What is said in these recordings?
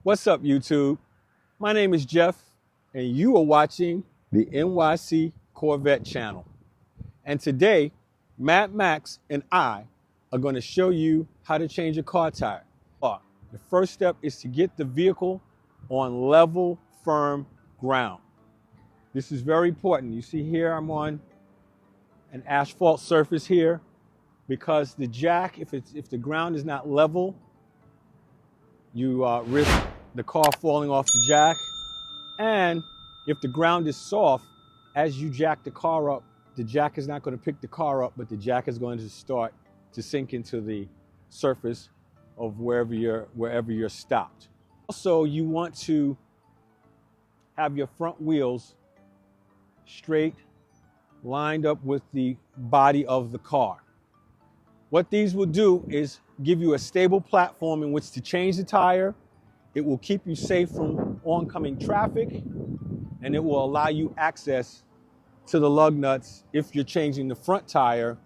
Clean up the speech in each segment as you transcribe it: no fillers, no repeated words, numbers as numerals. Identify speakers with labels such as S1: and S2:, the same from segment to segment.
S1: What's up, YouTube? My name is Jeff, and you are watching the NYC Corvette channel. And today, Matt Max and I are going to show you how to change a car tire. The first step is to get the vehicle on level, firm ground. This is very important. You see here, I'm on an asphalt surface here because the jack, if the ground is not level, you risk the car falling off the jack. And if the ground is soft, as you jack the car up, the jack is not going to pick the car up, but the jack is going to start to sink into the surface of wherever you're stopped. Also, you want to have your front wheels straight, lined up with the body of the car. What these will do is give you a stable platform in which to change the tire. It will keep you safe from oncoming traffic, and it will allow you access to the lug nuts if you're changing the front tire.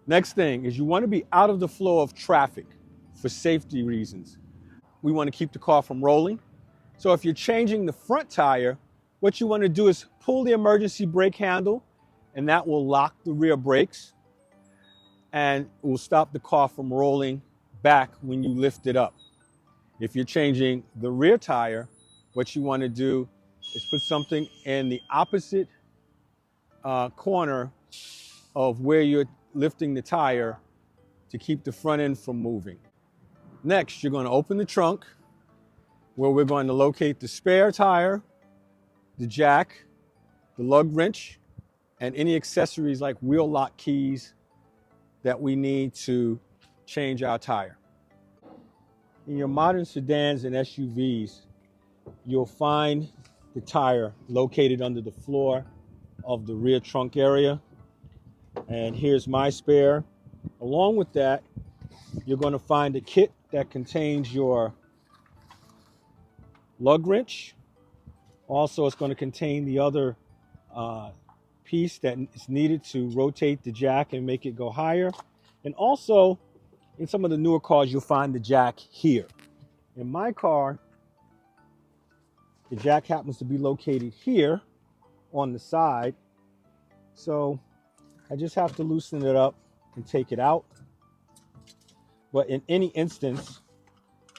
S1: Next thing is you want to be out of the flow of traffic for safety reasons. We want to keep the car from rolling. So if you're changing the front tire, what you want to do is pull the emergency brake handle, and that will lock the rear brakes and it will stop the car from rolling back when you lift it up. If you're changing the rear tire, what you want to do is put something in the opposite corner of where you're lifting the tire to keep the front end from moving. Next, you're going to open the trunk where we're going to locate the spare tire, the jack, the lug wrench, and any accessories like wheel lock keys that we need to change our tire. In your modern sedans and SUVs, you'll find the tire located under the floor of the rear trunk area. And here's my spare. Along with that, you're going to find a kit that contains your lug wrench. Also, it's going to contain the other piece that is needed to rotate the jack and make it go higher. And also, in some of the newer cars, you'll find the jack here. In my car, the jack happens to be located here on the side. So I just have to loosen it up and take it out. But in any instance,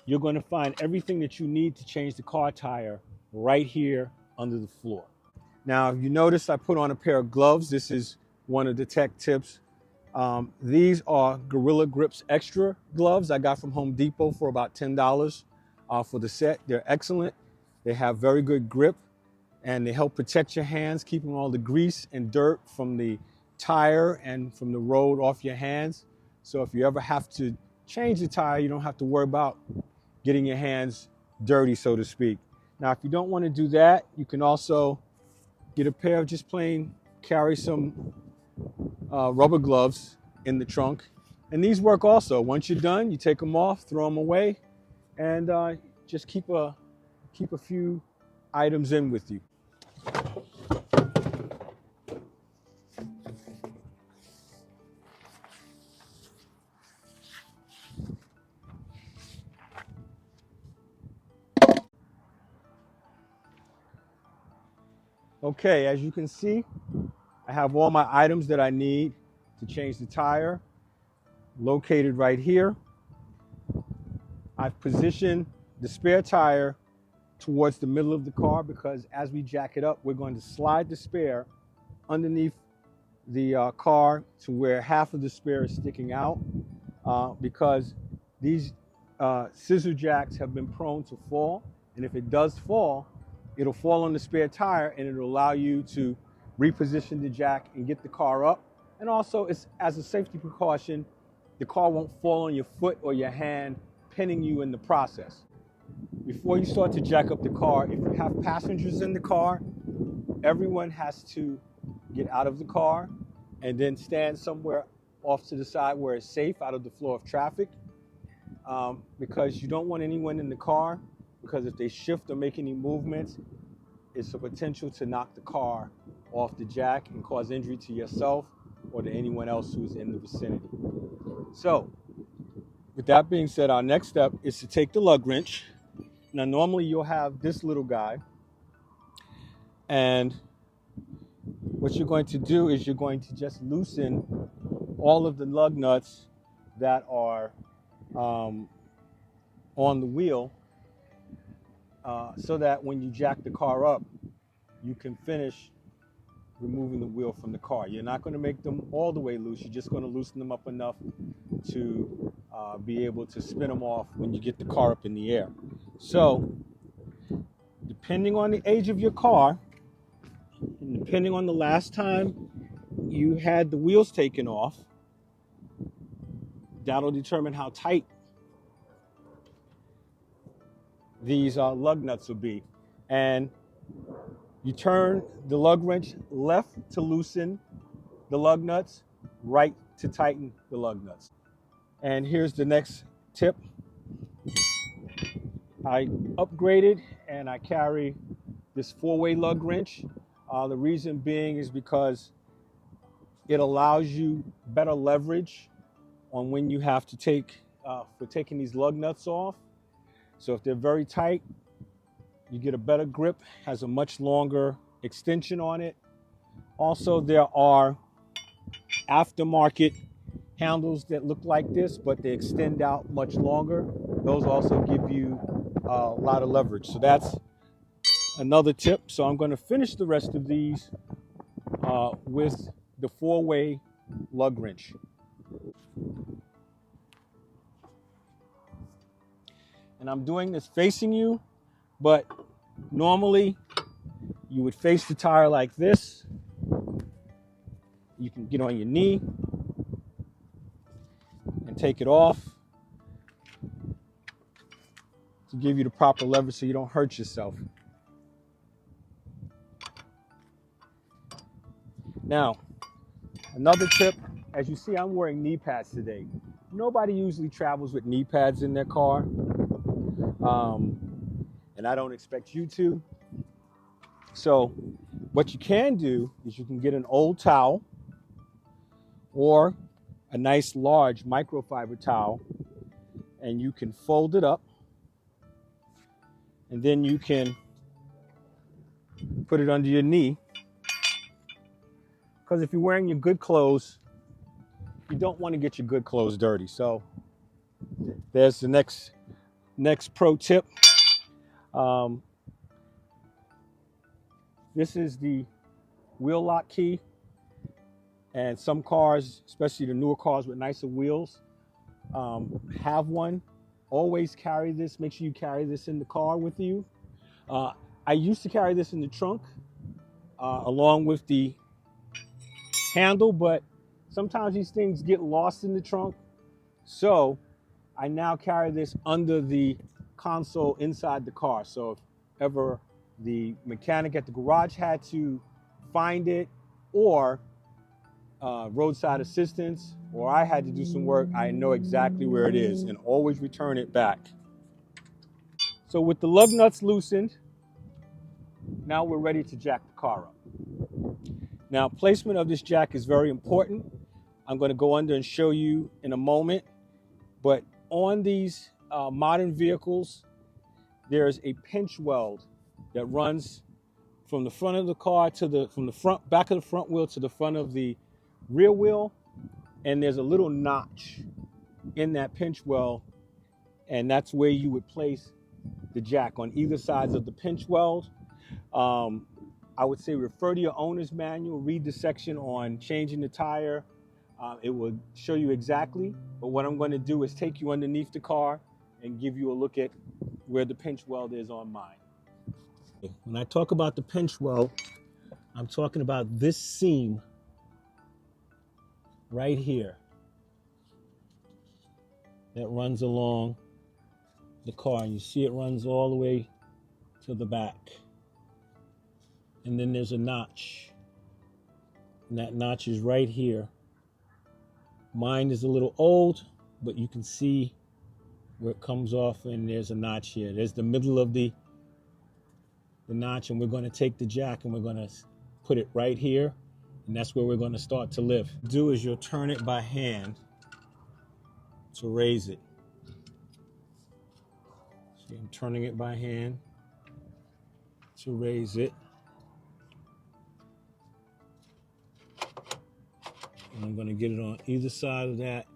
S1: you're going to find everything that you need to change the car tire right here under the floor. Now, you notice I put on a pair of gloves. This is one of the tech tips. These are Gorilla Grips Extra gloves I got from Home Depot for about $10 for the set. They're excellent. They have very good grip, and they help protect your hands, keeping all the grease and dirt from the tire and from the road off your hands. So if you ever have to change the tire, you don't have to worry about getting your hands dirty, so to speak. Now, if you don't want to do that, you can also get a pair of just plain, carry some rubber gloves in the trunk. And these work also. Once you're done, you take them off, throw them away, and just keep a few items in with you. Okay, as you can see, I have all my items that I need to change the tire located right here. I've positioned the spare tire towards the middle of the car because as we jack it up, we're going to slide the spare underneath the car to where half of the spare is sticking out because these scissor jacks have been prone to fall. And if it does fall, it'll fall on the spare tire and it'll allow you to reposition the jack and get the car up. And also, it's as a safety precaution, the car won't fall on your foot or your hand, pinning you in the process. Before you start to jack up the car, if you have passengers in the car, everyone has to get out of the car and then stand somewhere off to the side where it's safe, out of the flow of traffic, because you don't want anyone in the car, because if they shift or make any movements, it's a potential to knock the car off the jack and cause injury to yourself or to anyone else who's in the vicinity. So With that being said, our next step is to take the lug wrench. Now, normally you'll have this little guy, and what you're going to do is you're going to just loosen all of the lug nuts that are on the wheel, so that when you jack the car up, you can finish removing the wheel from the car. You're not going to make them all the way loose. You're just going to loosen them up enough to be able to spin them off when you get the car up in the air. So, depending on the age of your car, and depending on the last time you had the wheels taken off, that'll determine how tight these lug nuts will be. And you turn the lug wrench left to loosen the lug nuts, right to tighten the lug nuts. And here's the next tip. I upgraded and I carry this 4-way lug wrench. The reason being is because it allows you better leverage on when you have to for taking these lug nuts off. So if they're very tight, you get a better grip, has a much longer extension on it. Also, there are aftermarket handles that look like this, but they extend out much longer. Those also give you a lot of leverage. So that's another tip. So I'm going to finish the rest of these with the 4-way lug wrench. And I'm doing this facing you, but normally you would face the tire like this. You can get on your knee and take it off to give you the proper leverage so you don't hurt yourself. Now, another tip, as you see, I'm wearing knee pads today. Nobody usually travels with knee pads in their car, and I don't expect you to. So what you can do is you can get an old towel or a nice large microfiber towel, and you can fold it up, and then you can put it under your knee. Because if you're wearing your good clothes, you don't want to get your good clothes dirty. So there's the next pro tip. This is the wheel lock key. And some cars, especially the newer cars with nicer wheels, have one. Always carry this. Make sure you carry this in the car with you. I used to carry this in the trunk along with the handle, but sometimes these things get lost in the trunk. So I now carry this under the console inside the car. So if ever the mechanic at the garage had to find it, or roadside assistance, or I had to do some work, I know exactly where it is and always return it back. So with the lug nuts loosened, now we're ready to jack the car up. Now, placement of this jack is very important. I'm going to go under and show you in a moment, but on these modern vehicles, there's a pinch weld that runs from the front of the car to from the back of the front wheel to the front of the rear wheel, and there's a little notch in that pinch weld, and that's where you would place the jack on either sides of the pinch weld. I would say refer to your owner's manual, read the section on changing the tire. It will show you exactly, but what I'm going to do is take you underneath the car and give you a look at where the pinch weld is on mine. When I talk about the pinch weld, I'm talking about this seam right here that runs along the car. You see it runs all the way to the back. And then there's a notch. And that notch is right here. Mine is a little old, but you can see where it comes off, and there's a notch here. There's the middle of the notch, and we're going to take the jack and we're going to put it right here, and that's where we're going to start to lift. What you'll do is you'll turn it by hand to raise it. See, I'm turning it by hand to raise it. And I'm going to get it on either side of that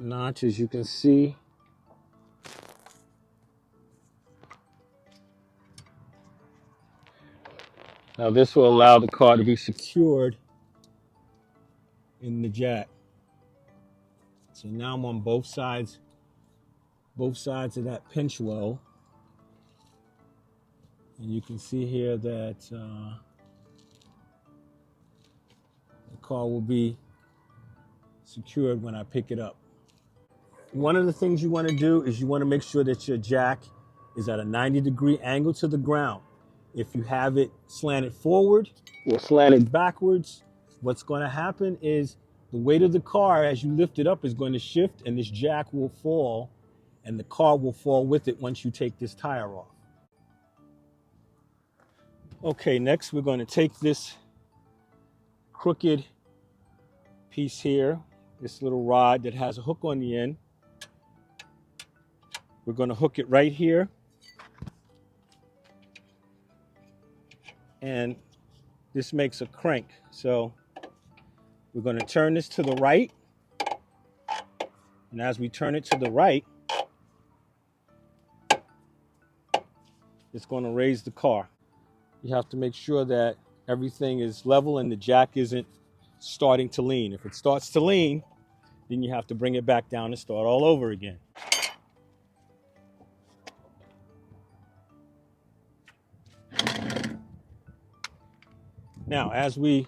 S1: notch, as you can see. Now this will allow the car to be secured in the jack. So now I'm on both sides of that pinch well. And you can see here that the car will be secured when I pick it up. One of the things you want to do is you want to make sure that your jack is at a 90-degree angle to the ground. If you have it slanted forward or slanted backwards, what's going to happen is the weight of the car as you lift it up is going to shift, and this jack will fall, and the car will fall with it once you take this tire off. Okay, next we're going to take this crooked piece here, this little rod that has a hook on the end. We're going to hook it right here. And this makes a crank. So we're going to turn this to the right. And as we turn it to the right, it's going to raise the car. You have to make sure that everything is level and the jack isn't starting to lean. If it starts to lean, then you have to bring it back down and start all over again. Now, as we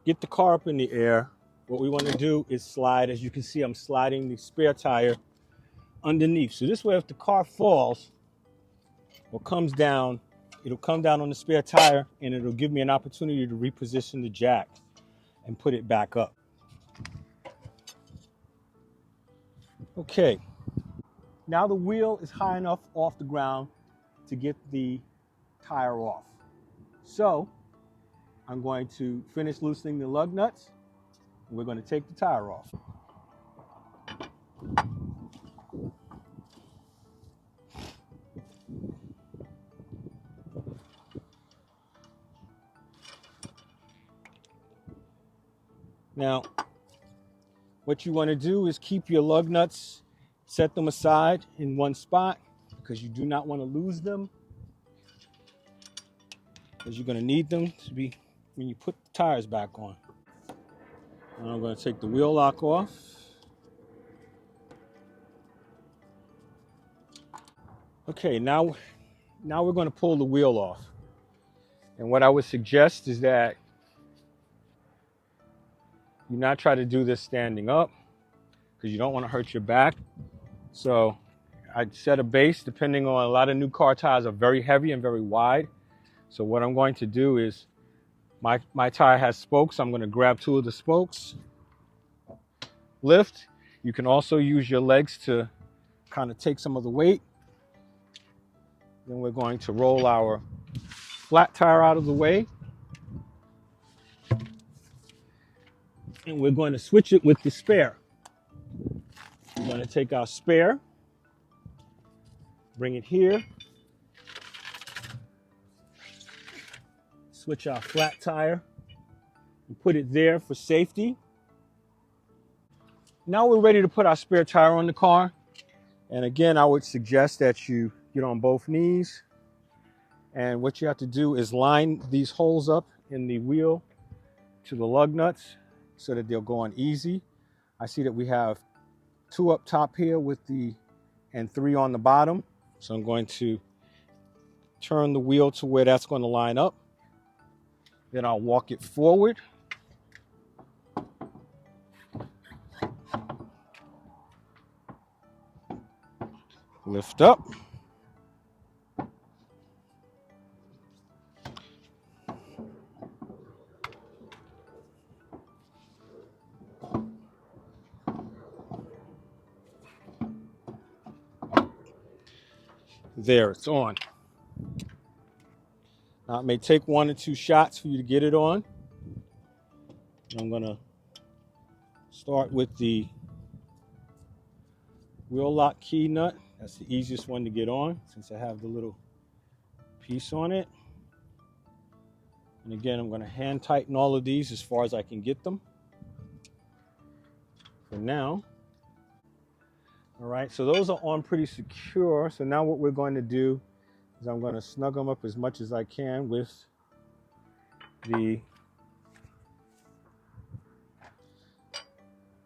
S1: get the car up in the air, what we want to do is slide. As you can see, I'm sliding the spare tire underneath. So this way, if the car falls or comes down, it'll come down on the spare tire and it'll give me an opportunity to reposition the jack and put it back up. Okay, now the wheel is high enough off the ground to get the tire off. So I'm going to finish loosening the lug nuts, and we're going to take the tire off. Now, what you want to do is keep your lug nuts, set them aside in one spot because you do not want to lose them, because you're going to need them to be when you put the tires back on. And I'm going to take the wheel lock off. Okay, now we're going to pull the wheel off. And what I would suggest is that you not try to do this standing up because you don't want to hurt your back. So I'd set a base. Depending on, a lot of new car tires are very heavy and very wide. So what I'm going to do is, my tire has spokes. I'm going to grab two of the spokes, lift. You can also use your legs to kind of take some of the weight. Then we're going to roll our flat tire out of the way. And we're going to switch it with the spare. We're going to take our spare, bring it here, switch our flat tire, and put it there for safety. Now we're ready to put our spare tire on the car. And again, I would suggest that you get on both knees. And what you have to do is line these holes up in the wheel to the lug nuts so that they'll go on easy. I see that we have 2 up top here and 3 on the bottom. So I'm going to turn the wheel to where that's going to line up. Then I'll walk it forward. Lift up. There, it's on. Now it may take 1 or 2 shots for you to get it on. I'm going to start with the wheel lock key nut That's the easiest one to get on since I have the little piece on it. And again, I'm going to hand tighten all of these as far as I can get them for now. All right, so those are on pretty secure. So now what we're going to do is I'm going to snug them up as much as I can with the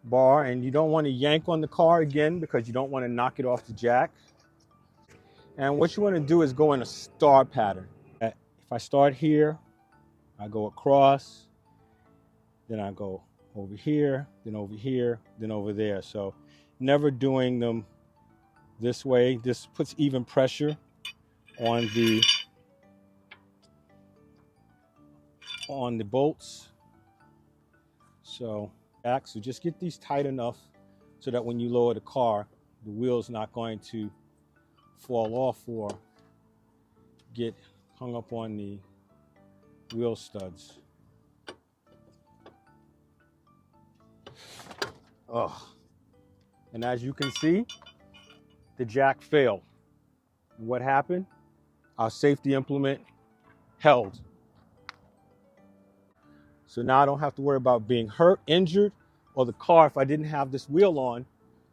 S1: bar. And you don't want to yank on the car again because you don't want to knock it off the jack. And what you want to do is go in a star pattern. If I start here, I go across, then I go over here, then over here, then over there. So never doing them this way. This puts even pressure on the bolts. So just get these tight enough so that when you lower the car, the wheel's not going to fall off or get hung up on the wheel studs. Oh. And as you can see, the jack failed. And what happened? Our safety implement held. So now I don't have to worry about being hurt, injured, or the car. If I didn't have this wheel on,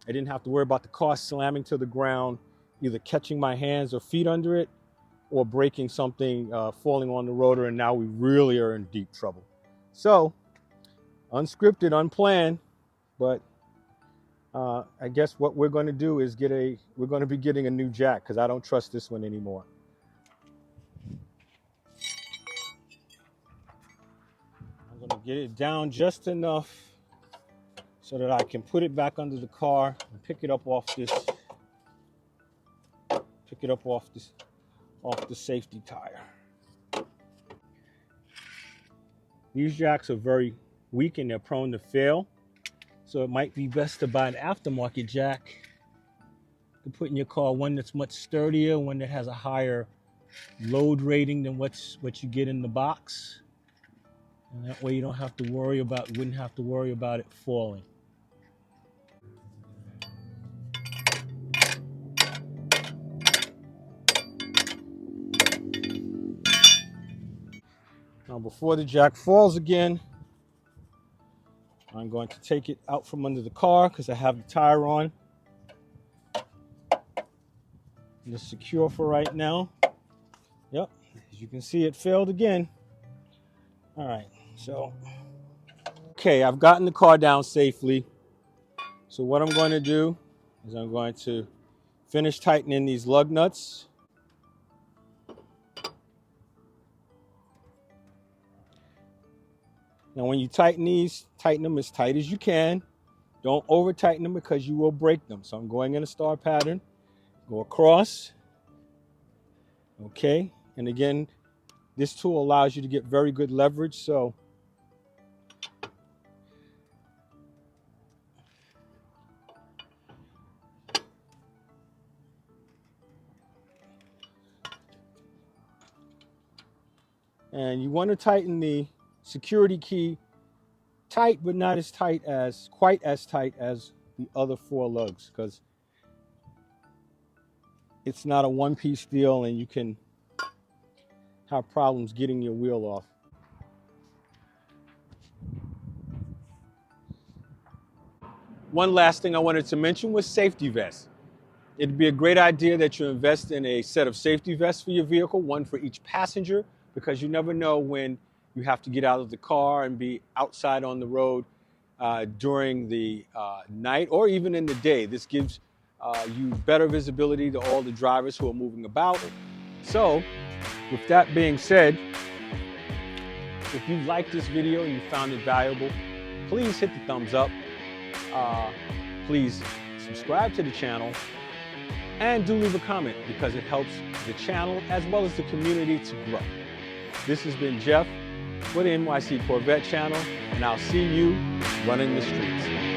S1: I didn't have to worry about the car slamming to the ground, either catching my hands or feet under it, or breaking something, falling on the rotor, and now we really are in deep trouble. So, unscripted, unplanned, but I guess what we're going to do is we're going to be getting a new jack because I don't trust this one anymore. I'm going to get it down just enough so that I can put it back under the car and pick it up off the safety tire. These jacks are very weak and they're prone to fail. So it might be best to buy an aftermarket jack to put in your car, one that's much sturdier, one that has a higher load rating than what you get in the box. And that way you wouldn't have to worry about it falling. Now before the jack falls again, I'm going to take it out from under the car because I have the tire on. And it's secure for right now. Yep, as you can see, it failed again. All right, so, okay, I've gotten the car down safely. So what I'm going to do is I'm going to finish tightening these lug nuts. Now, when you tighten these, tighten them as tight as you can. Don't over tighten them because you will break them. So I'm going in a star pattern, go across. Okay, and again, this tool allows you to get very good leverage. So and you want to tighten the security key tight, but not quite as tight as the other 4 lugs, because it's not a one-piece deal and you can have problems getting your wheel off. One last thing I wanted to mention was safety vests. It'd be a great idea that you invest in a set of safety vests for your vehicle, one for each passenger, because you never know when you have to get out of the car and be outside on the road during the night or even in the day. This gives you better visibility to all the drivers who are moving about. So, with that being said, if you liked this video and you found it valuable, please hit the thumbs up. Please subscribe to the channel and do leave a comment because it helps the channel as well as the community to grow. This has been Jeff with the NYC Corvette channel, and I'll see you running the streets.